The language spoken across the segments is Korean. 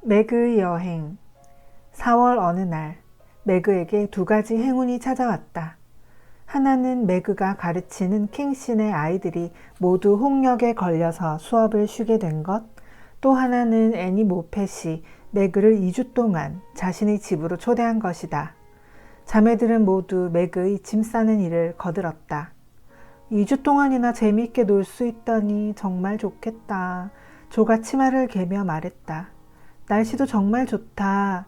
매그의 여행. 4월 어느 날 매그에게 두 가지 행운이 찾아왔다. 하나는 매그가 가르치는 킹신의 아이들이 모두 홍역에 걸려서 수업을 쉬게 된 것, 또 하나는 애니 모펫이 매그를 2주 동안 자신의 집으로 초대한 것이다. 자매들은 모두 매그의 짐 싸는 일을 거들었다. 2주 동안이나 재미있게 놀 수 있다니 정말 좋겠다. 조가 치마를 개며 말했다. 날씨도 정말 좋다.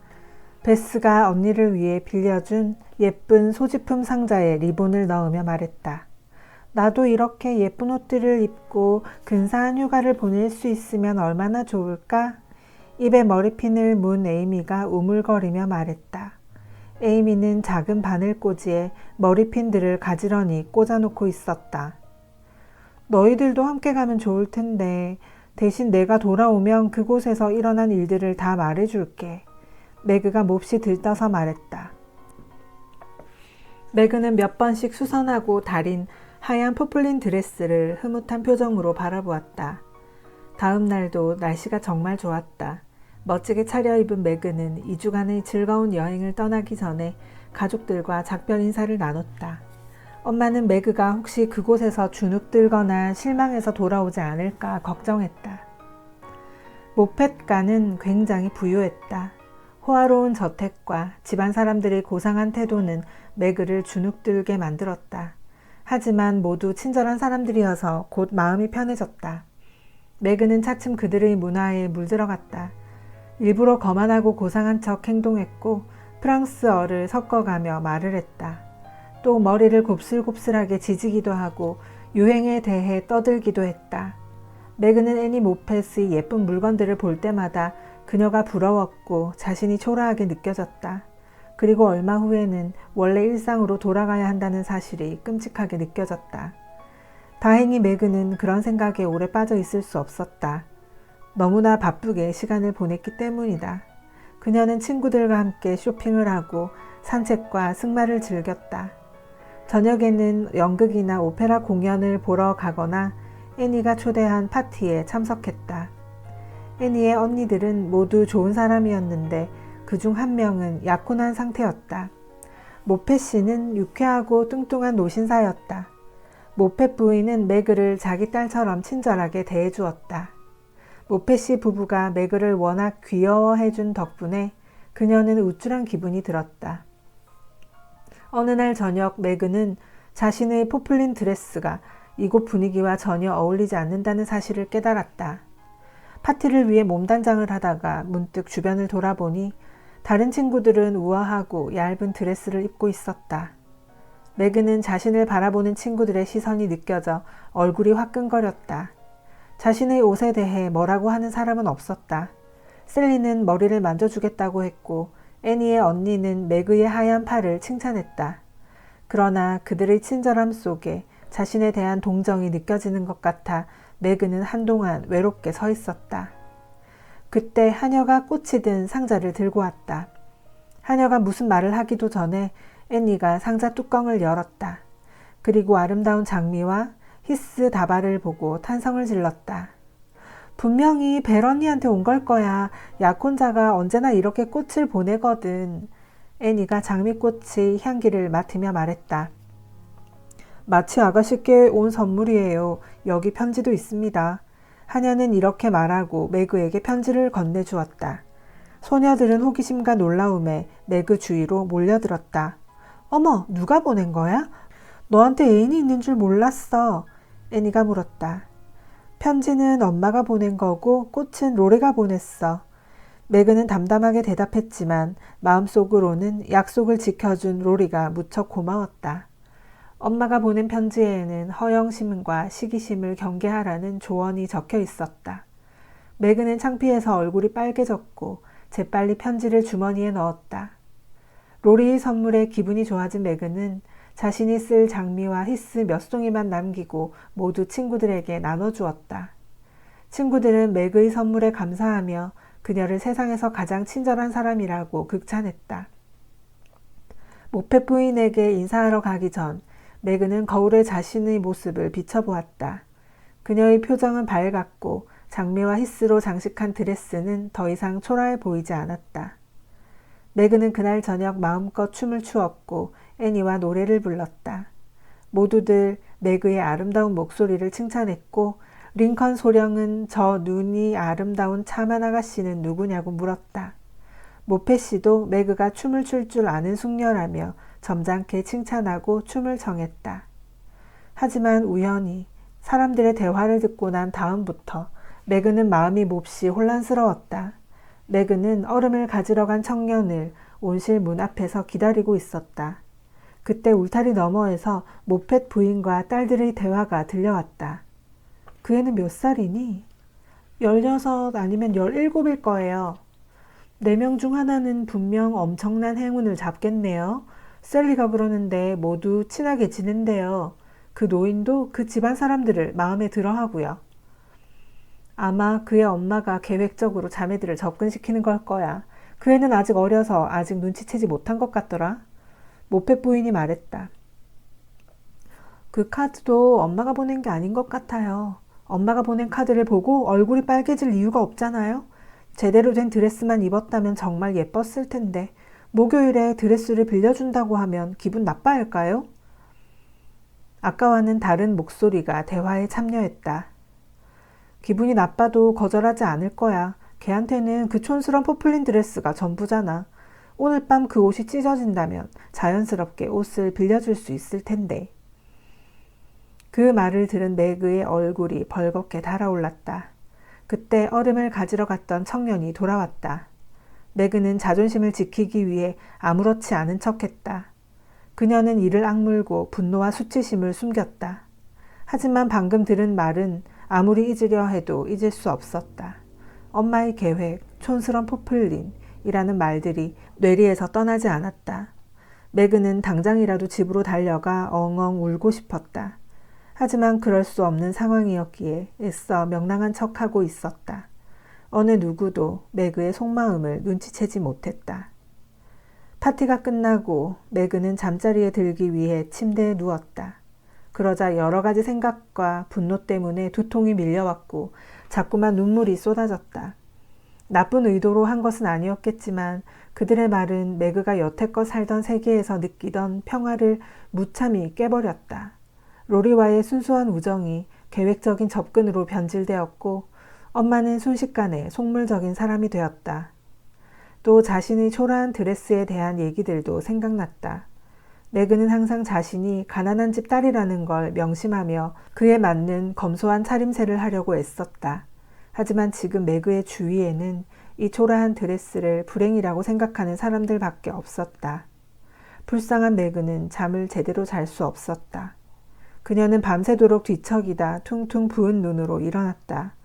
베스가 언니를 위해 빌려준 예쁜 소지품 상자에 리본을 넣으며 말했다. 나도 이렇게 예쁜 옷들을 입고 근사한 휴가를 보낼 수 있으면 얼마나 좋을까? 입에 머리핀을 문 에이미가 우물거리며 말했다. 에이미는 작은 바늘꽂이에 머리핀들을 가지런히 꽂아놓고 있었다. 너희들도 함께 가면 좋을 텐데 대신 내가 돌아오면 그곳에서 일어난 일들을 다 말해줄게. 매그가 몹시 들떠서 말했다. 매그는 몇 번씩 수선하고 다린 하얀 포플린 드레스를 흐뭇한 표정으로 바라보았다. 다음 날도 날씨가 정말 좋았다. 멋지게 차려입은 매그는 2주간의 즐거운 여행을 떠나기 전에 가족들과 작별 인사를 나눴다. 엄마는 매그가 혹시 그곳에서 주눅들거나 실망해서 돌아오지 않을까 걱정했다. 모펫가는 굉장히 부유했다. 호화로운 저택과 집안 사람들의 고상한 태도는 매그를 주눅들게 만들었다. 하지만 모두 친절한 사람들이어서 곧 마음이 편해졌다. 매그는 차츰 그들의 문화에 물들어갔다. 일부러 거만하고 고상한 척 행동했고 프랑스어를 섞어가며 말을 했다. 또 머리를 곱슬곱슬하게 지지기도 하고 유행에 대해 떠들기도 했다. 매그는 애니 모펫의 예쁜 물건들을 볼 때마다 그녀가 부러웠고 자신이 초라하게 느껴졌다. 그리고 얼마 후에는 원래 일상으로 돌아가야 한다는 사실이 끔찍하게 느껴졌다. 다행히 매그는 그런 생각에 오래 빠져 있을 수 없었다. 너무나 바쁘게 시간을 보냈기 때문이다. 그녀는 친구들과 함께 쇼핑을 하고 산책과 승마를 즐겼다. 저녁에는 연극이나 오페라 공연을 보러 가거나 애니가 초대한 파티에 참석했다. 애니의 언니들은 모두 좋은 사람이었는데 그중 한 명은 약혼한 상태였다. 모펫 씨는 유쾌하고 뚱뚱한 노신사였다. 모펫 부인은 매그를 자기 딸처럼 친절하게 대해주었다. 모펫 씨 부부가 매그를 워낙 귀여워해준 덕분에 그녀는 우쭐한 기분이 들었다. 어느 날 저녁 매그는 자신의 포플린 드레스가 이곳 분위기와 전혀 어울리지 않는다는 사실을 깨달았다. 파티를 위해 몸단장을 하다가 문득 주변을 돌아보니 다른 친구들은 우아하고 얇은 드레스를 입고 있었다. 매그는 자신을 바라보는 친구들의 시선이 느껴져 얼굴이 화끈거렸다. 자신의 옷에 대해 뭐라고 하는 사람은 없었다. 셀리는 머리를 만져주겠다고 했고 애니의 언니는 매그의 하얀 팔을 칭찬했다. 그러나 그들의 친절함 속에 자신에 대한 동정이 느껴지는 것 같아 매그는 한동안 외롭게 서 있었다. 그때 하녀가 꽃이 든 상자를 들고 왔다. 하녀가 무슨 말을 하기도 전에 애니가 상자 뚜껑을 열었다. 그리고 아름다운 장미와 히스 다발을 보고 탄성을 질렀다. 분명히 벨 언니한테 온 걸 거야. 약혼자가 언제나 이렇게 꽃을 보내거든. 애니가 장미꽃의 향기를 맡으며 말했다. 마치 아가씨께 온 선물이에요. 여기 편지도 있습니다. 하녀는 이렇게 말하고 매그에게 편지를 건네주었다. 소녀들은 호기심과 놀라움에 매그 주위로 몰려들었다. 어머, 누가 보낸 거야? 너한테 애인이 있는 줄 몰랐어. 애니가 물었다. 편지는 엄마가 보낸 거고 꽃은 로레가 보냈어. 매그는 담담하게 대답했지만 마음속으로는 약속을 지켜준 로리가 무척 고마웠다. 엄마가 보낸 편지에는 허영심과 시기심을 경계하라는 조언이 적혀 있었다. 매그는 창피해서 얼굴이 빨개졌고 재빨리 편지를 주머니에 넣었다. 로리의 선물에 기분이 좋아진 매그는 자신이 쓸 장미와 히스 몇 송이만 남기고 모두 친구들에게 나눠주었다. 친구들은 매그의 선물에 감사하며 그녀를 세상에서 가장 친절한 사람이라고 극찬했다. 모펫 부인에게 인사하러 가기 전 매그는 거울에 자신의 모습을 비춰보았다. 그녀의 표정은 밝았고 장미와 히스로 장식한 드레스는 더 이상 초라해 보이지 않았다. 매그는 그날 저녁 마음껏 춤을 추었고 애니와 노래를 불렀다. 모두들 매그의 아름다운 목소리를 칭찬했고 링컨 소령은 저 눈이 아름다운 차만 아가씨는 누구냐고 물었다. 모페 씨도 매그가 춤을 출 줄 아는 숙녀라며 점잖게 칭찬하고 춤을 정했다. 하지만 우연히 사람들의 대화를 듣고 난 다음부터 매그는 마음이 몹시 혼란스러웠다. 매그는 얼음을 가지러 간 청년을 온실 문 앞에서 기다리고 있었다. 그때 울타리 너머에서 모펫 부인과 딸들의 대화가 들려왔다. 그 애는 몇 살이니? 16 아니면 17일 거예요. 4명 중 하나는 분명 엄청난 행운을 잡겠네요. 셀리가 그러는데 모두 친하게 지낸대요. 그 노인도 그 집안 사람들을 마음에 들어 하고요. 아마 그의 엄마가 계획적으로 자매들을 접근시키는 걸 거야. 그 애는 아직 어려서 아직 눈치채지 못한 것 같더라. 모펫 부인이 말했다. 그 카드도 엄마가 보낸 게 아닌 것 같아요. 엄마가 보낸 카드를 보고 얼굴이 빨개질 이유가 없잖아요. 제대로 된 드레스만 입었다면 정말 예뻤을 텐데 목요일에 드레스를 빌려준다고 하면 기분 나빠할까요? 아까와는 다른 목소리가 대화에 참여했다. 기분이 나빠도 거절하지 않을 거야. 걔한테는 그 촌스러운 포플린 드레스가 전부잖아. 오늘 밤 그 옷이 찢어진다면 자연스럽게 옷을 빌려줄 수 있을 텐데. 그 말을 들은 매그의 얼굴이 벌겋게 달아올랐다. 그때 얼음을 가지러 갔던 청년이 돌아왔다. 매그는 자존심을 지키기 위해 아무렇지 않은 척했다. 그녀는 이를 악물고 분노와 수치심을 숨겼다. 하지만 방금 들은 말은 아무리 잊으려 해도 잊을 수 없었다. 엄마의 계획, 촌스런 포플린이라는 말들이 뇌리에서 떠나지 않았다. 매그는 당장이라도 집으로 달려가 엉엉 울고 싶었다. 하지만 그럴 수 없는 상황이었기에 애써 명랑한 척하고 있었다. 어느 누구도 매그의 속마음을 눈치채지 못했다. 파티가 끝나고 매그는 잠자리에 들기 위해 침대에 누웠다. 그러자 여러 가지 생각과 분노 때문에 두통이 밀려왔고 자꾸만 눈물이 쏟아졌다. 나쁜 의도로 한 것은 아니었겠지만 그들의 말은 매그가 여태껏 살던 세계에서 느끼던 평화를 무참히 깨버렸다. 로리와의 순수한 우정이 계획적인 접근으로 변질되었고 엄마는 순식간에 속물적인 사람이 되었다. 또 자신의 초라한 드레스에 대한 얘기들도 생각났다. 매그는 항상 자신이 가난한 집 딸이라는 걸 명심하며 그에 맞는 검소한 차림새를 하려고 애썼다. 하지만 지금 매그의 주위에는 이 초라한 드레스를 불행이라고 생각하는 사람들밖에 없었다. 불쌍한 매그는 잠을 제대로 잘 수 없었다. 그녀는 밤새도록 뒤척이다 퉁퉁 부은 눈으로 일어났다.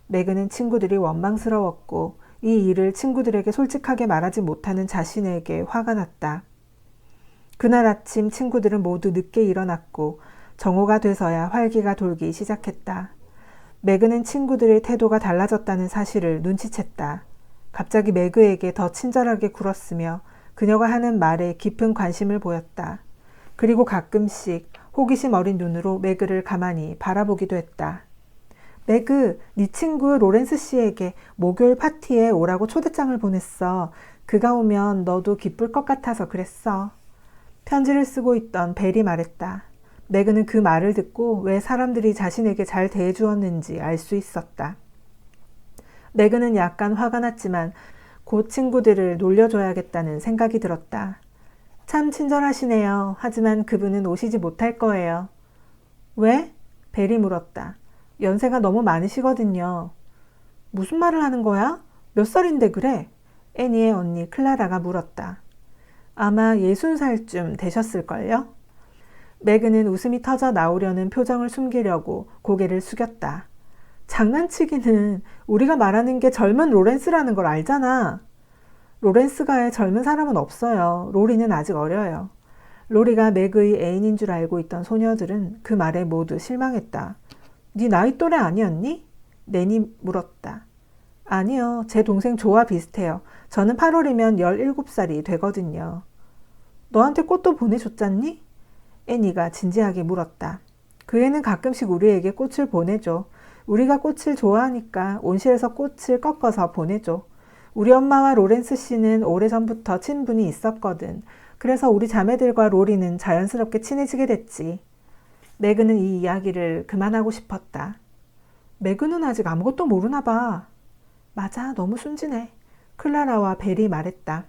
매그는 친구들이 원망스러웠고 이 일을 친구들에게 솔직하게 말하지 못하는 자신에게 화가 났다. 그날 아침 친구들은 모두 늦게 일어났고 정오가 돼서야 활기가 돌기 시작했다. 매그는 친구들의 태도가 달라졌다는 사실을 눈치챘다. 갑자기 매그에게 더 친절하게 굴었으며 그녀가 하는 말에 깊은 관심을 보였다. 그리고 가끔씩 호기심 어린 눈으로 매그를 가만히 바라보기도 했다. 매그, 네 친구 로렌스 씨에게 목요일 파티에 오라고 초대장을 보냈어. 그가 오면 너도 기쁠 것 같아서 그랬어. 편지를 쓰고 있던 벨이 말했다. 매그는 그 말을 듣고 왜 사람들이 자신에게 잘 대해주었는지 알 수 있었다. 매그는 약간 화가 났지만 곧 친구들을 놀려줘야겠다는 생각이 들었다. 참 친절하시네요. 하지만 그분은 오시지 못할 거예요. 왜? 벨이 물었다. 연세가 너무 많으시거든요. 무슨 말을 하는 거야? 몇 살인데 그래? 애니의 언니 클라라가 물었다. 아마 60살쯤 되셨을걸요? 매그는 웃음이 터져 나오려는 표정을 숨기려고 고개를 숙였다. 장난치기는 우리가 말하는 게 젊은 로렌스라는 걸 알잖아. 로렌스가의 젊은 사람은 없어요. 로리는 아직 어려요. 로리가 매그의 애인인 줄 알고 있던 소녀들은 그 말에 모두 실망했다. 네 나이 또래 아니었니? 낸이 물었다. 아니요. 제 동생 조와 비슷해요. 저는 8월이면 17살이 되거든요. 너한테 꽃도 보내줬잖니? 애니가 진지하게 물었다. 그 애는 가끔씩 우리에게 꽃을 보내줘. 우리가 꽃을 좋아하니까 온실에서 꽃을 꺾어서 보내줘. 우리 엄마와 로렌스 씨는 오래전부터 친분이 있었거든. 그래서 우리 자매들과 로리는 자연스럽게 친해지게 됐지. 매그는 이 이야기를 그만하고 싶었다. 매그는 아직 아무것도 모르나 봐. 맞아, 너무 순진해. 클라라와 벨이 말했다.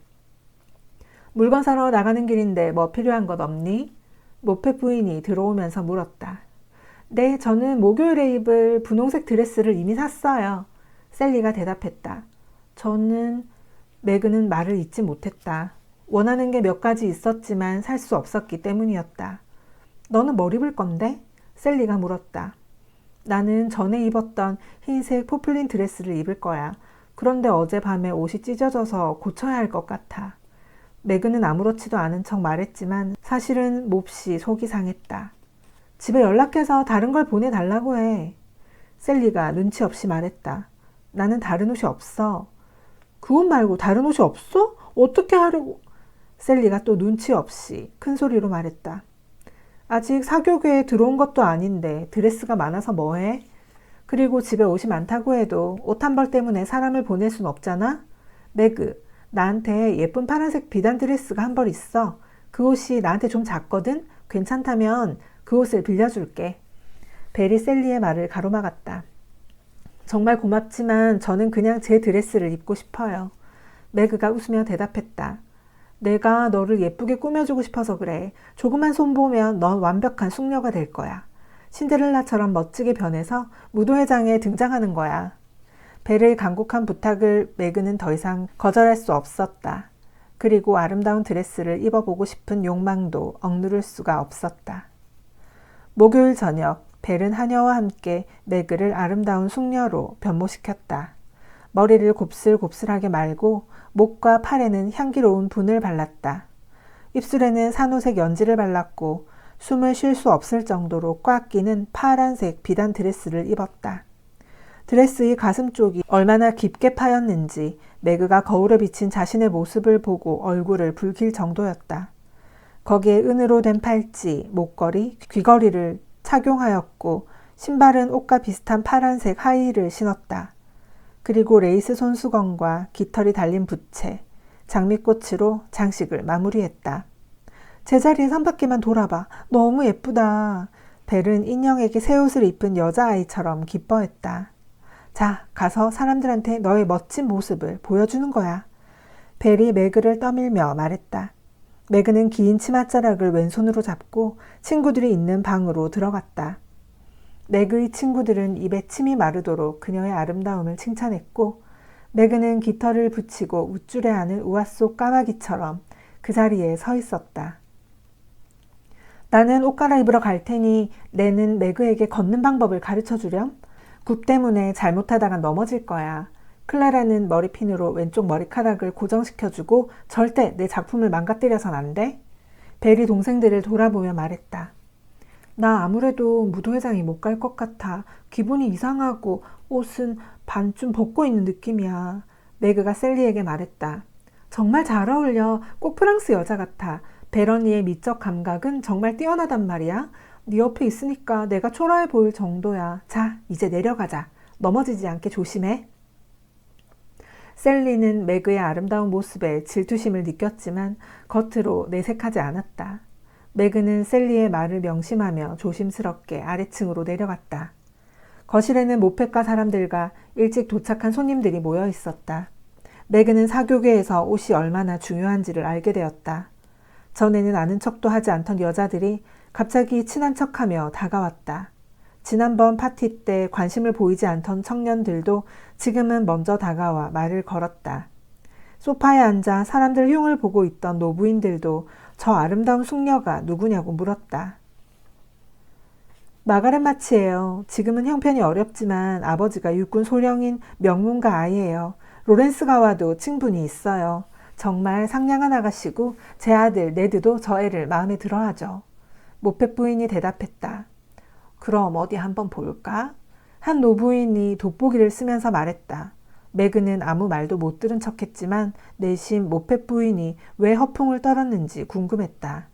물건 사러 나가는 길인데 뭐 필요한 것 없니? 모페 부인이 들어오면서 물었다. 네, 저는 목요일에 입을 분홍색 드레스를 이미 샀어요. 셀리가 대답했다. 매그는 말을 잇지 못했다. 원하는 게 몇 가지 있었지만 살 수 없었기 때문이었다. 너는 뭘 입을 건데? 셀리가 물었다. 나는 전에 입었던 흰색 포플린 드레스를 입을 거야. 그런데 어젯밤에 옷이 찢어져서 고쳐야 할 것 같아. 매그는 아무렇지도 않은 척 말했지만 사실은 몹시 속이 상했다. 집에 연락해서 다른 걸 보내달라고 해. 셀리가 눈치 없이 말했다. 나는 다른 옷이 없어. 그 옷 말고 다른 옷이 없어? 어떻게 하려고? 셀리가 또 눈치 없이 큰 소리로 말했다. 아직 사교계에 들어온 것도 아닌데 드레스가 많아서 뭐해? 그리고 집에 옷이 많다고 해도 옷 한 벌 때문에 사람을 보낼 순 없잖아? 매그, 나한테 예쁜 파란색 비단 드레스가 한 벌 있어. 그 옷이 나한테 좀 작거든? 괜찮다면 그 옷을 빌려줄게. 벨이 셀리의 말을 가로막았다. 정말 고맙지만 저는 그냥 제 드레스를 입고 싶어요. 매그가 웃으며 대답했다. 내가 너를 예쁘게 꾸며주고 싶어서 그래. 조금만 손보면 넌 완벽한 숙녀가 될 거야. 신데렐라처럼 멋지게 변해서 무도회장에 등장하는 거야. 벨의 간곡한 부탁을 매그는 더 이상 거절할 수 없었다. 그리고 아름다운 드레스를 입어보고 싶은 욕망도 억누를 수가 없었다. 목요일 저녁, 벨은 하녀와 함께 매그를 아름다운 숙녀로 변모시켰다. 머리를 곱슬곱슬하게 말고 목과 팔에는 향기로운 분을 발랐다. 입술에는 산호색 연지를 발랐고 숨을 쉴 수 없을 정도로 꽉 끼는 파란색 비단 드레스를 입었다. 드레스의 가슴 쪽이 얼마나 깊게 파였는지 매그가 거울에 비친 자신의 모습을 보고 얼굴을 붉힐 정도였다. 거기에 은으로 된 팔찌, 목걸이, 귀걸이를 착용하였고 신발은 옷과 비슷한 파란색 하이힐을 신었다. 그리고 레이스 손수건과 깃털이 달린 부채, 장미꽃으로 장식을 마무리했다. 제자리에서 한 바퀴만 돌아봐. 너무 예쁘다. 벨은 인형에게 새 옷을 입은 여자아이처럼 기뻐했다. 자, 가서 사람들한테 너의 멋진 모습을 보여주는 거야. 벨이 매그를 떠밀며 말했다. 매그는 긴 치맛자락을 왼손으로 잡고 친구들이 있는 방으로 들어갔다. 매그의 친구들은 입에 침이 마르도록 그녀의 아름다움을 칭찬했고 매그는 깃털을 붙이고 우쭐해하는 우화 속 까마귀처럼 그 자리에 서 있었다. 나는 옷 갈아입으러 갈 테니 내는 매그에게 걷는 방법을 가르쳐 주렴. 굽 때문에 잘못하다가 넘어질 거야. 클라라는 머리핀으로 왼쪽 머리카락을 고정시켜주고 절대 내 작품을 망가뜨려선 안 돼. 벨이 동생들을 돌아보며 말했다. 나 아무래도 무도회장이 못 갈 것 같아. 기분이 이상하고 옷은 반쯤 벗고 있는 느낌이야. 매그가 셀리에게 말했다. 정말 잘 어울려. 꼭 프랑스 여자 같아. 벨 언니의 미적 감각은 정말 뛰어나단 말이야. 네 옆에 있으니까 내가 초라해 보일 정도야. 자, 이제 내려가자. 넘어지지 않게 조심해. 셀리는 매그의 아름다운 모습에 질투심을 느꼈지만 겉으로 내색하지 않았다. 매그는 셀리의 말을 명심하며 조심스럽게 아래층으로 내려갔다. 거실에는 모펫과 사람들과 일찍 도착한 손님들이 모여 있었다. 매그는 사교계에서 옷이 얼마나 중요한지를 알게 되었다. 전에는 아는 척도 하지 않던 여자들이 갑자기 친한 척하며 다가왔다. 지난번 파티 때 관심을 보이지 않던 청년들도 지금은 먼저 다가와 말을 걸었다. 소파에 앉아 사람들 흉을 보고 있던 노부인들도 저 아름다운 숙녀가 누구냐고 물었다. 마가렛 마치예요. 지금은 형편이 어렵지만 아버지가 육군 소령인 명문가 아이예요. 로렌스가 와도 친분이 있어요. 정말 상냥한 아가씨고 제 아들 네드도 저 애를 마음에 들어하죠. 모펫 부인이 대답했다. 그럼 어디 한번 볼까? 한 노부인이 돋보기를 쓰면서 말했다. 매그는 아무 말도 못 들은 척했지만 내심 모펫 부인이 왜 허풍을 떨었는지 궁금했다.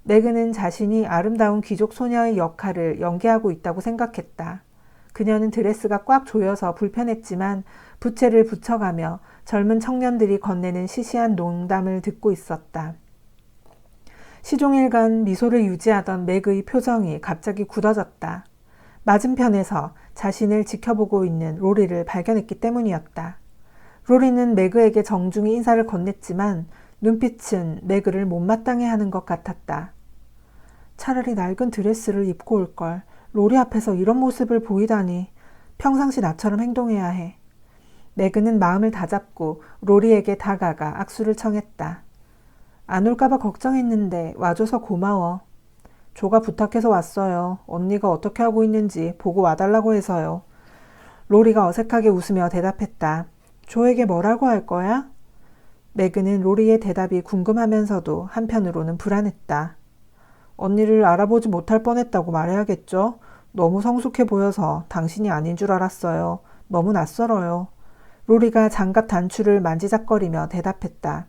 매그는 자신이 아름다운 귀족 소녀의 역할을 연기하고 있다고 생각했다. 그녀는 드레스가 꽉 조여서 불편했지만 부채를 붙여가며 젊은 청년들이 건네는 시시한 농담을 듣고 있었다. 시종일관 미소를 유지하던 맥의 표정이 갑자기 굳어졌다. 맞은편에서 자신을 지켜보고 있는 로리를 발견했기 때문이었다. 로리는 맥의에게 정중히 인사를 건넸지만 눈빛은 맥의를 못마땅해 하는 것 같았다. 차라리 낡은 드레스를 입고 올걸. 로리 앞에서 이런 모습을 보이다니. 평상시 나처럼 행동해야 해. 맥의는 마음을 다잡고 로리에게 다가가 악수를 청했다. 안 올까봐 걱정했는데 와줘서 고마워. 조가 부탁해서 왔어요. 언니가 어떻게 하고 있는지 보고 와달라고 해서요. 로리가 어색하게 웃으며 대답했다. 조에게 뭐라고 할 거야? 맥의는 로리의 대답이 궁금하면서도 한편으로는 불안했다. 언니를 알아보지 못할 뻔했다고 말해야겠죠? 너무 성숙해 보여서 당신이 아닌 줄 알았어요. 너무 낯설어요. 로리가 장갑 단추를 만지작거리며 대답했다.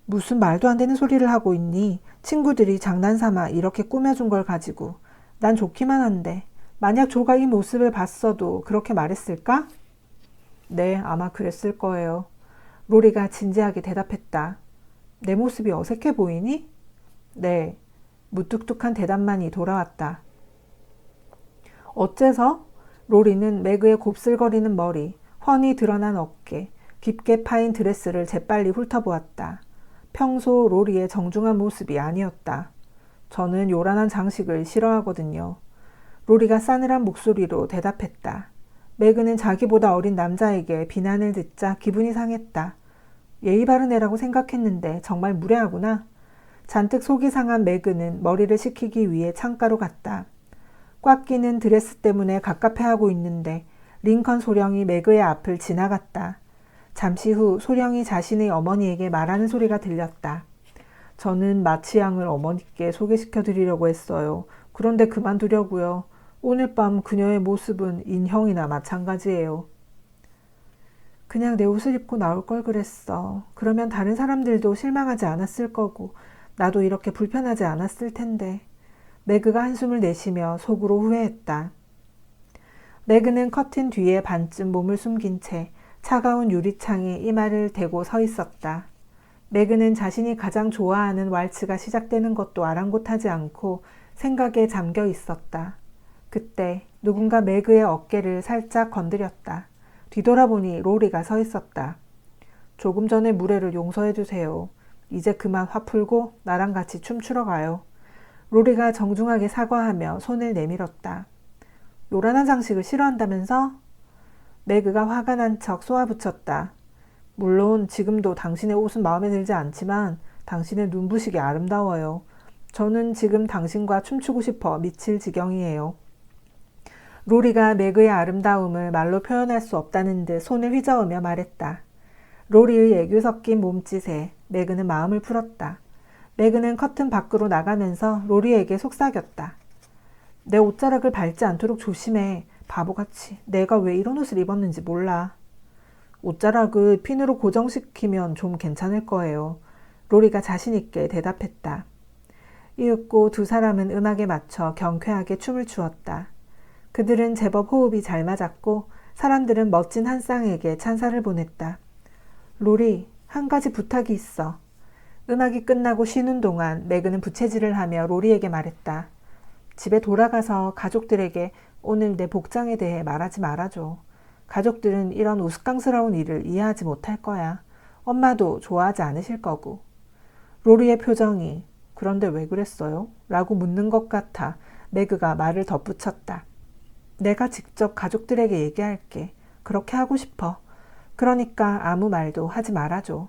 무슨 말도 안 되는 소리를 하고 있니? 친구들이 장난삼아 이렇게 꾸며준 걸 가지고. 난 좋기만 한데. 만약 조가 이 모습을 봤어도 그렇게 말했을까? 네, 아마 그랬을 거예요. 로리가 진지하게 대답했다. 내 모습이 어색해 보이니? 네. 무뚝뚝한 대답만이 돌아왔다. 어째서? 로리는 맥의 곱슬거리는 머리, 훤히 드러난 어깨, 깊게 파인 드레스를 재빨리 훑어보았다. 평소 로리의 정중한 모습이 아니었다. 저는 요란한 장식을 싫어하거든요. 로리가 싸늘한 목소리로 대답했다. 맥은 자기보다 어린 남자에게 비난을 듣자 기분이 상했다. 예의 바른 애라고 생각했는데 정말 무례하구나. 잔뜩 속이 상한 맥은 머리를 식히기 위해 창가로 갔다. 꽉 끼는 드레스 때문에 갑갑해하고 있는데 링컨 소령이 맥의 앞을 지나갔다. 잠시 후 소령이 자신의 어머니에게 말하는 소리가 들렸다. 저는 마치양을 어머니께 소개시켜 드리려고 했어요. 그런데 그만두려고요. 오늘 밤 그녀의 모습은 인형이나 마찬가지예요. 그냥 내 옷을 입고 나올 걸 그랬어. 그러면 다른 사람들도 실망하지 않았을 거고 나도 이렇게 불편하지 않았을 텐데. 맥의가 한숨을 내쉬며 속으로 후회했다. 맥은 커튼 뒤에 반쯤 몸을 숨긴 채 차가운 유리창에 이마를 대고 서 있었다. 맥은 자신이 가장 좋아하는 왈츠가 시작되는 것도 아랑곳하지 않고 생각에 잠겨 있었다. 그때 누군가 맥의 어깨를 살짝 건드렸다. 뒤돌아보니 로리가 서 있었다. 조금 전의 무례를 용서해 주세요. 이제 그만 화 풀고 나랑 같이 춤추러 가요. 로리가 정중하게 사과하며 손을 내밀었다. 요란한 장식을 싫어한다면서? 맥의가 화가 난 척 쏘아붙였다. 물론 지금도 당신의 옷은 마음에 들지 않지만 당신의 눈부시게 아름다워요. 저는 지금 당신과 춤추고 싶어 미칠 지경이에요. 로리가 맥의 아름다움을 말로 표현할 수 없다는 듯 손을 휘저으며 말했다. 로리의 애교 섞인 몸짓에 맥은 마음을 풀었다. 맥은 커튼 밖으로 나가면서 로리에게 속삭였다. 내 옷자락을 밟지 않도록 조심해. 바보같이. 내가 왜 이런 옷을 입었는지 몰라. 옷자락을 핀으로 고정시키면 좀 괜찮을 거예요. 로리가 자신있게 대답했다. 이윽고 두 사람은 음악에 맞춰 경쾌하게 춤을 추었다. 그들은 제법 호흡이 잘 맞았고 사람들은 멋진 한 쌍에게 찬사를 보냈다. 로리, 한 가지 부탁이 있어. 음악이 끝나고 쉬는 동안 맥은 부채질을 하며 로리에게 말했다. 집에 돌아가서 가족들에게 오늘 내 복장에 대해 말하지 말아줘. 가족들은 이런 우스꽝스러운 일을 이해하지 못할 거야. 엄마도 좋아하지 않으실 거고. 로리의 표정이 그런데 왜 그랬어요? 라고 묻는 것 같아 맥의가 말을 덧붙였다. 내가 직접 가족들에게 얘기할게. 그렇게 하고 싶어. 그러니까 아무 말도 하지 말아줘.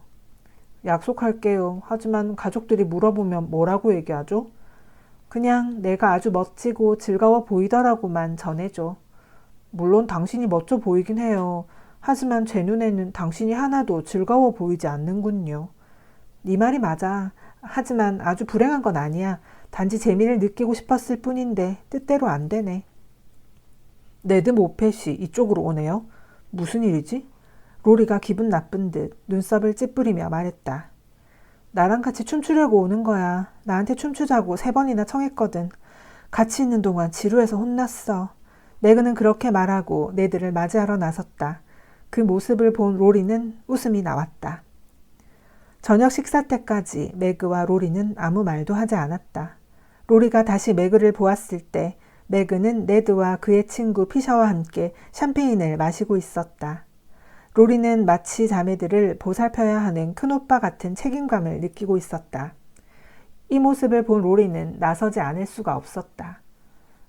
약속할게요. 하지만 가족들이 물어보면 뭐라고 얘기하죠? 그냥 내가 아주 멋지고 즐거워 보이더라고만 전해줘. 물론 당신이 멋져 보이긴 해요. 하지만 제 눈에는 당신이 하나도 즐거워 보이지 않는군요. 네 말이 맞아. 하지만 아주 불행한 건 아니야. 단지 재미를 느끼고 싶었을 뿐인데 뜻대로 안 되네. 네드 모펫이 이쪽으로 오네요. 무슨 일이지? 로리가 기분 나쁜 듯 눈썹을 찌푸리며 말했다. 나랑 같이 춤추려고 오는 거야. 나한테 춤추자고 3번이나 청했거든. 같이 있는 동안 지루해서 혼났어. 매그는 그렇게 말하고 네드를 맞이하러 나섰다. 그 모습을 본 로리는 웃음이 나왔다. 저녁 식사 때까지 매그와 로리는 아무 말도 하지 않았다. 로리가 다시 매그를 보았을 때 매그는 네드와 그의 친구 피셔와 함께 샴페인을 마시고 있었다. 로리는 마치 자매들을 보살펴야 하는 큰오빠 같은 책임감을 느끼고 있었다. 이 모습을 본 로리는 나서지 않을 수가 없었다.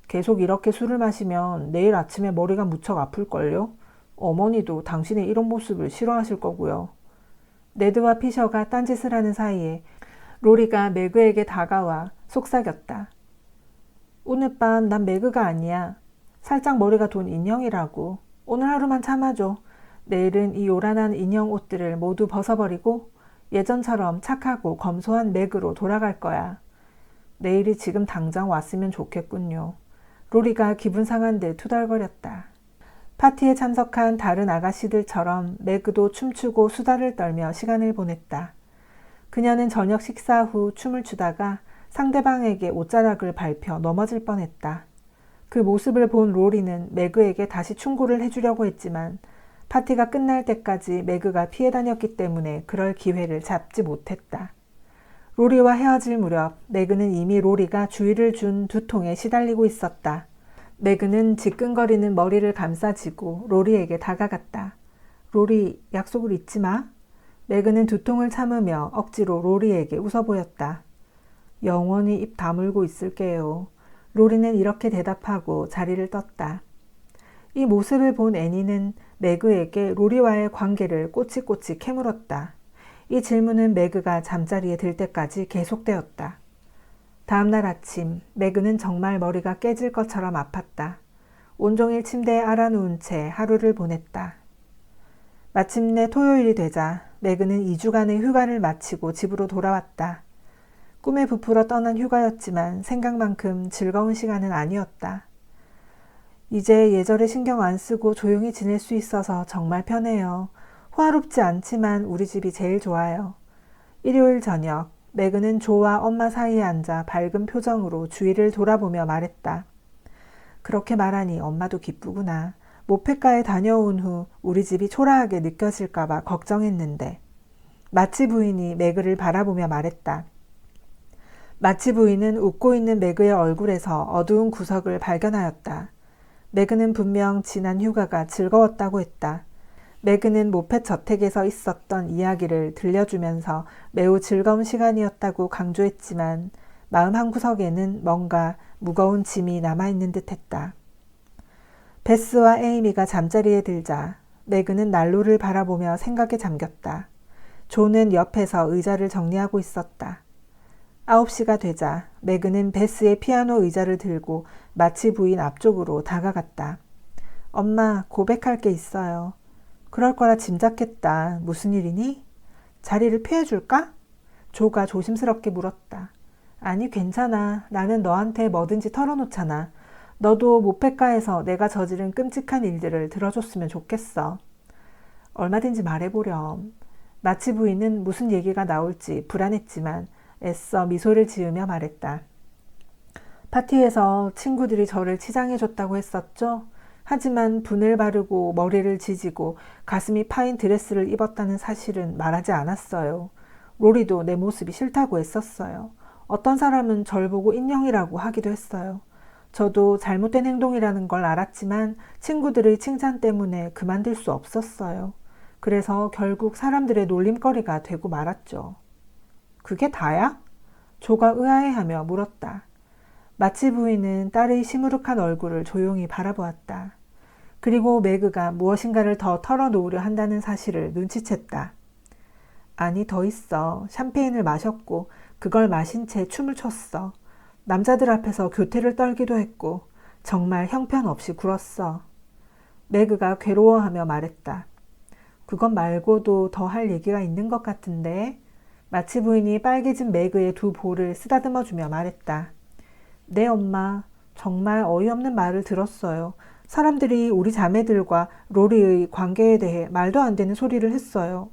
계속 이렇게 술을 마시면 내일 아침에 머리가 무척 아플걸요? 어머니도 당신의 이런 모습을 싫어하실 거고요. 네드와 피셔가 딴짓을 하는 사이에 로리가 매그에게 다가와 속삭였다. 오늘 밤 난 매그가 아니야. 살짝 머리가 돈 인형이라고. 오늘 하루만 참아줘. 내일은 이 요란한 인형 옷들을 모두 벗어버리고 예전처럼 착하고 검소한 매그로 돌아갈 거야. 내일이 지금 당장 왔으면 좋겠군요. 로리가 기분 상한 듯 투덜거렸다. 파티에 참석한 다른 아가씨들처럼 매그도 춤추고 수다를 떨며 시간을 보냈다. 그녀는 저녁 식사 후 춤을 추다가 상대방에게 옷자락을 밟혀 넘어질 뻔했다. 그 모습을 본 로리는 매그에게 다시 충고를 해주려고 했지만 파티가 끝날 때까지 매그가 피해 다녔기 때문에 그럴 기회를 잡지 못했다. 로리와 헤어질 무렵 매그는 이미 로리가 주의를 준 두통에 시달리고 있었다. 매그는 지끈거리는 머리를 감싸쥐고 로리에게 다가갔다. 로리, 약속을 잊지 마. 매그는 두통을 참으며 억지로 로리에게 웃어 보였다. 영원히 입 다물고 있을게요. 로리는 이렇게 대답하고 자리를 떴다. 이 모습을 본 애니는 매그에게 로리와의 관계를 꼬치꼬치 캐물었다. 이 질문은 매그가 잠자리에 들 때까지 계속되었다. 다음날 아침 매그는 정말 머리가 깨질 것처럼 아팠다. 온종일 침대에 알아누운 채 하루를 보냈다. 마침내 토요일이 되자 매그는 2주간의 휴가를 마치고 집으로 돌아왔다. 꿈에 부풀어 떠난 휴가였지만 생각만큼 즐거운 시간은 아니었다. 이제 예절에 신경 안 쓰고 조용히 지낼 수 있어서 정말 편해요. 호화롭지 않지만 우리 집이 제일 좋아요. 일요일 저녁 매그는 조와 엄마 사이에 앉아 밝은 표정으로 주위를 돌아보며 말했다. 그렇게 말하니 엄마도 기쁘구나. 모페가에 다녀온 후 우리 집이 초라하게 느껴질까봐 걱정했는데. 마치 부인이 매그를 바라보며 말했다. 마치 부인은 웃고 있는 매그의 얼굴에서 어두운 구석을 발견하였다. 매그는 분명 지난 휴가가 즐거웠다고 했다. 매그는 모펫 저택에서 있었던 이야기를 들려주면서 매우 즐거운 시간이었다고 강조했지만 마음 한구석에는 뭔가 무거운 짐이 남아있는 듯했다. 베스와 에이미가 잠자리에 들자 매그는 난로를 바라보며 생각에 잠겼다. 조는 옆에서 의자를 정리하고 있었다. 9시가 되자 매그는 베스의 피아노 의자를 들고 마치 부인 앞쪽으로 다가갔다. 엄마, 고백할 게 있어요. 그럴 거라 짐작했다. 무슨 일이니? 자리를 피해줄까? 조가 조심스럽게 물었다. 아니, 괜찮아. 나는 너한테 뭐든지 털어놓잖아. 너도 모페가에서 내가 저지른 끔찍한 일들을 들어줬으면 좋겠어. 얼마든지 말해보렴. 마치 부인은 무슨 얘기가 나올지 불안했지만 애써 미소를 지으며 말했다. 파티에서 친구들이 저를 치장해줬다고 했었죠? 하지만 분을 바르고 머리를 지지고 가슴이 파인 드레스를 입었다는 사실은 말하지 않았어요. 로리도 내 모습이 싫다고 했었어요. 어떤 사람은 절 보고 인형이라고 하기도 했어요. 저도 잘못된 행동이라는 걸 알았지만 친구들의 칭찬 때문에 그만둘 수 없었어요. 그래서 결국 사람들의 놀림거리가 되고 말았죠. 그게 다야? 조가 의아해하며 물었다. 마치 부인은 딸의 시무룩한 얼굴을 조용히 바라보았다. 그리고 매그가 무엇인가를 더 털어놓으려 한다는 사실을 눈치챘다. 아니, 더 있어. 샴페인을 마셨고 그걸 마신 채 춤을 췄어. 남자들 앞에서 교태를 떨기도 했고 정말 형편없이 굴었어. 매그가 괴로워하며 말했다. 그것 말고도 더 할 얘기가 있는 것 같은데. 마치 부인이 빨개진 매그의 두 볼을 쓰다듬어주며 말했다. 네, 엄마. 정말 어이없는 말을 들었어요. 사람들이 우리 자매들과 로리의 관계에 대해 말도 안 되는 소리를 했어요.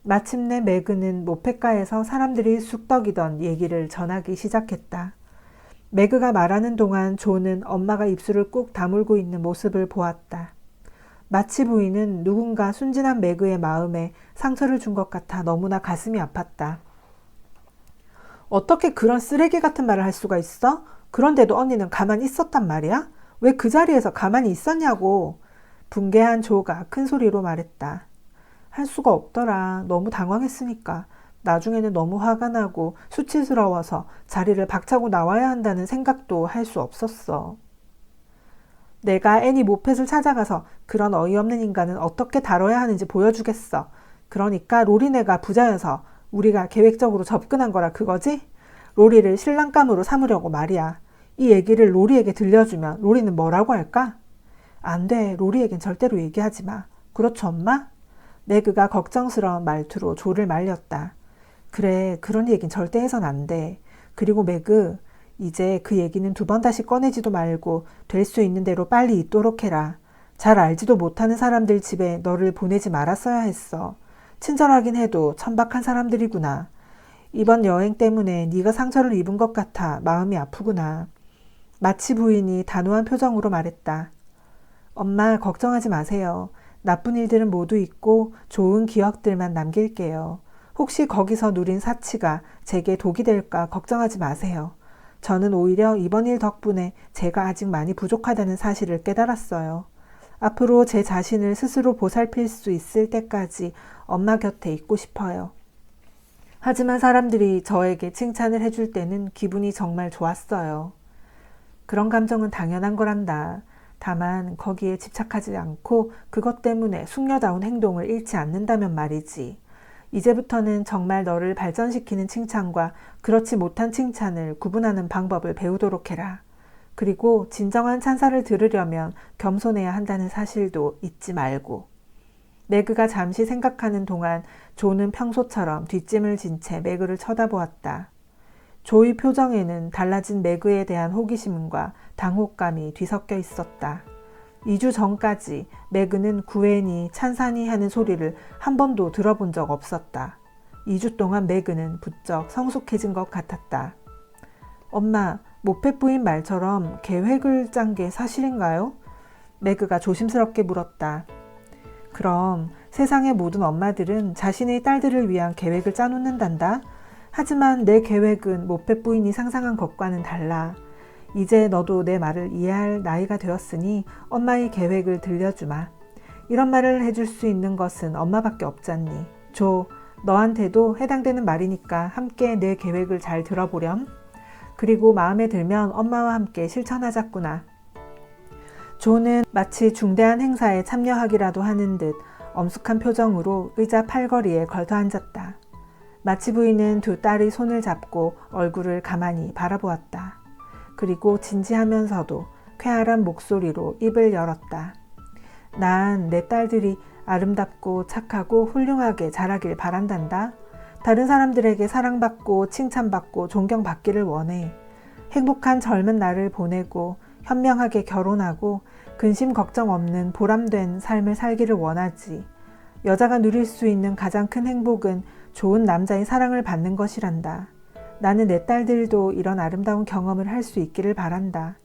마침내 매그는 모페가에서 사람들이 쑥덕이던 얘기를 전하기 시작했다. 매그가 말하는 동안 조는 엄마가 입술을 꾹 다물고 있는 모습을 보았다. 마치 부인은 누군가 순진한 매그의 마음에 상처를 준 것 같아 너무나 가슴이 아팠다. 어떻게 그런 쓰레기 같은 말을 할 수가 있어? 그런데도 언니는 가만히 있었단 말이야? 왜 그 자리에서 가만히 있었냐고. 분개한 조가 큰 소리로 말했다. 할 수가 없더라. 너무 당황했으니까. 나중에는 너무 화가 나고 수치스러워서 자리를 박차고 나와야 한다는 생각도 할 수 없었어. 내가 애니 모펫을 찾아가서 그런 어이없는 인간은 어떻게 다뤄야 하는지 보여주겠어. 그러니까 로리네가 부자여서 우리가 계획적으로 접근한 거라 그거지? 로리를 신랑감으로 삼으려고 말이야. 이 얘기를 로리에게 들려주면 로리는 뭐라고 할까? 안 돼. 로리에겐 절대로 얘기하지 마. 그렇죠, 엄마? 매그가 걱정스러운 말투로 조를 말렸다. 그래, 그런 얘긴 절대 해선 안 돼. 그리고 매그, 이제 그 얘기는 두 번 다시 꺼내지도 말고 될 수 있는 대로 빨리 잊도록 해라. 잘 알지도 못하는 사람들 집에 너를 보내지 말았어야 했어. 친절하긴 해도 천박한 사람들이구나. 이번 여행 때문에 네가 상처를 입은 것 같아 마음이 아프구나. 마치 부인이 단호한 표정으로 말했다. 엄마 걱정하지 마세요. 나쁜 일들은 모두 잊고 좋은 기억들만 남길게요. 혹시 거기서 누린 사치가 제게 독이 될까 걱정하지 마세요. 저는 오히려 이번 일 덕분에 제가 아직 많이 부족하다는 사실을 깨달았어요. 앞으로 제 자신을 스스로 보살필 수 있을 때까지 엄마 곁에 있고 싶어요. 하지만 사람들이 저에게 칭찬을 해줄 때는 기분이 정말 좋았어요. 그런 감정은 당연한 거란다. 다만 거기에 집착하지 않고 그것 때문에 숙녀다운 행동을 잃지 않는다면 말이지. 이제부터는 정말 너를 발전시키는 칭찬과 그렇지 못한 칭찬을 구분하는 방법을 배우도록 해라. 그리고 진정한 찬사를 들으려면 겸손해야 한다는 사실도 잊지 말고. 매그가 잠시 생각하는 동안 조는 평소처럼 뒷짐을 진 채 매그를 쳐다보았다. 조의 표정에는 달라진 매그에 대한 호기심과 당혹감이 뒤섞여 있었다. 2주 전까지 매그는 구애니 찬사니 하는 소리를 한 번도 들어본 적 없었다. 2주 동안 매그는 부쩍 성숙해진 것 같았다. 엄마, 모펫 부인 말처럼 계획을 짠 게 사실인가요? 매그가 조심스럽게 물었다. 그럼 세상의 모든 엄마들은 자신의 딸들을 위한 계획을 짜놓는단다. 하지만 내 계획은 모펫 부인이 상상한 것과는 달라. 이제 너도 내 말을 이해할 나이가 되었으니 엄마의 계획을 들려주마. 이런 말을 해줄 수 있는 것은 엄마밖에 없잖니. 조, 너한테도 해당되는 말이니까 함께 내 계획을 잘 들어보렴. 그리고 마음에 들면 엄마와 함께 실천하자꾸나. 조는 마치 중대한 행사에 참여하기라도 하는 듯 엄숙한 표정으로 의자 팔걸이에 걸터 앉았다. 마치 부인은 두 딸의 손을 잡고 얼굴을 가만히 바라보았다. 그리고 진지하면서도 쾌활한 목소리로 입을 열었다. 난 내 딸들이 아름답고 착하고 훌륭하게 자라길 바란단다. 다른 사람들에게 사랑받고 칭찬받고 존경받기를 원해. 행복한 젊은 날을 보내고 현명하게 결혼하고 근심 걱정 없는 보람된 삶을 살기를 원하지. 여자가 누릴 수 있는 가장 큰 행복은 좋은 남자의 사랑을 받는 것이란다. 나는 내 딸들도 이런 아름다운 경험을 할 수 있기를 바란다.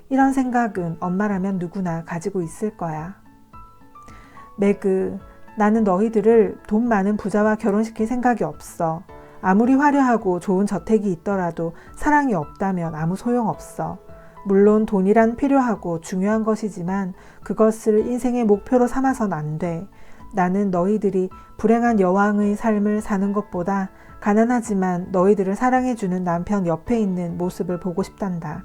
이런 생각은 엄마라면 누구나 가지고 있을 거야. 매그, 나는 너희들을 돈 많은 부자와 결혼시킬 생각이 없어. 아무리 화려하고 좋은 저택이 있더라도 사랑이 없다면 아무 소용없어. 물론 돈이란 필요하고 중요한 것이지만 그것을 인생의 목표로 삼아선 안 돼. 나는 너희들이 불행한 여왕의 삶을 사는 것보다 가난하지만 너희들을 사랑해주는 남편 옆에 있는 모습을 보고 싶단다.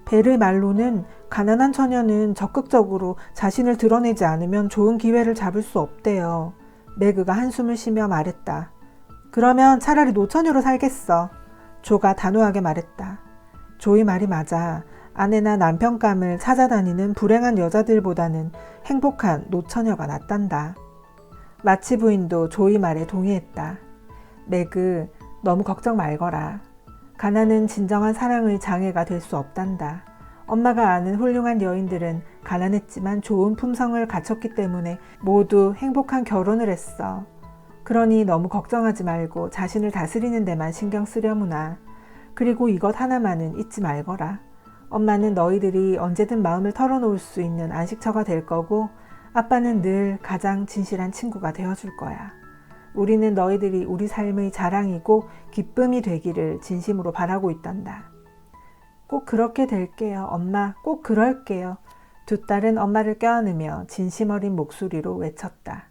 베르 말로는 가난한 처녀는 적극적으로 자신을 드러내지 않으면 좋은 기회를 잡을 수 없대요. 매그가 한숨을 쉬며 말했다. 그러면 차라리 노처녀로 살겠어. 조가 단호하게 말했다. 조의 말이 맞아. 아내나 남편감을 찾아다니는 불행한 여자들보다는 행복한 노처녀가 낫단다. 마치 부인도 조의 말에 동의했다. 매그, 너무 걱정 말거라. 가난은 진정한 사랑의 장애가 될 수 없단다. 엄마가 아는 훌륭한 여인들은 가난했지만 좋은 품성을 갖췄기 때문에 모두 행복한 결혼을 했어. 그러니 너무 걱정하지 말고 자신을 다스리는 데만 신경 쓰려무나. 그리고 이것 하나만은 잊지 말거라. 엄마는 너희들이 언제든 마음을 털어놓을 수 있는 안식처가 될 거고 아빠는 늘 가장 진실한 친구가 되어줄 거야. 우리는 너희들이 우리 삶의 자랑이고 기쁨이 되기를 진심으로 바라고 있단다. 꼭 그렇게 될게요. 엄마, 꼭 그럴게요. 두 딸은 엄마를 껴안으며 진심 어린 목소리로 외쳤다.